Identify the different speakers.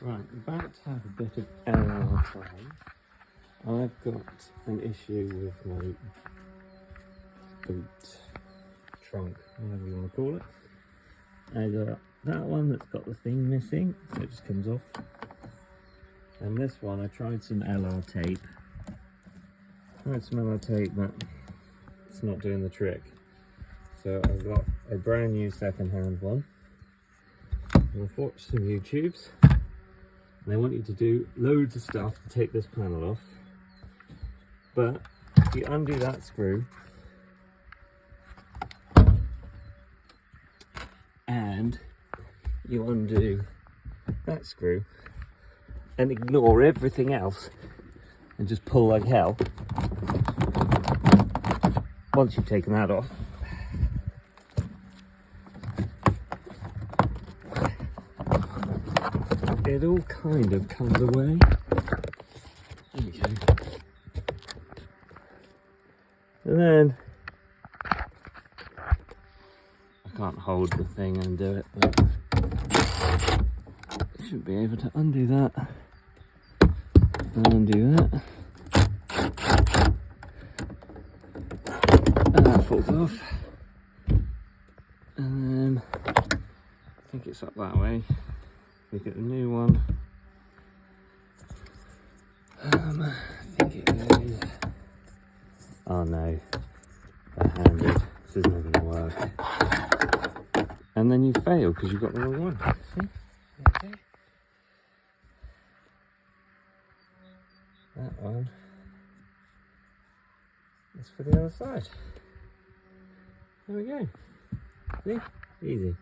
Speaker 1: Right, I'm about to have a bit of error time. I've got an issue with my boot, trunk, whatever you want to call it. I got that one that's got the thing missing, so it just comes off. And this one, I tried some LR tape. But it's not doing the trick. So I've got a brand new second-hand one. I've watched some YouTubes. They want you to do loads of stuff to take this panel off. But if you undo that screw and you undo that screw and ignore everything else and just pull like hell, once you've taken that off, it all kind of comes away. There we go. And then I can't hold the thing and do it, but I should be able to undo that and undo that. And that falls off. And then I think it's up that way. Look at the new one. I think it goes. Oh no, they're-handed. This isn't going to work. And then you fail because you've got the wrong one. See? There you go. That one is for the other side. There we go. See? Easy.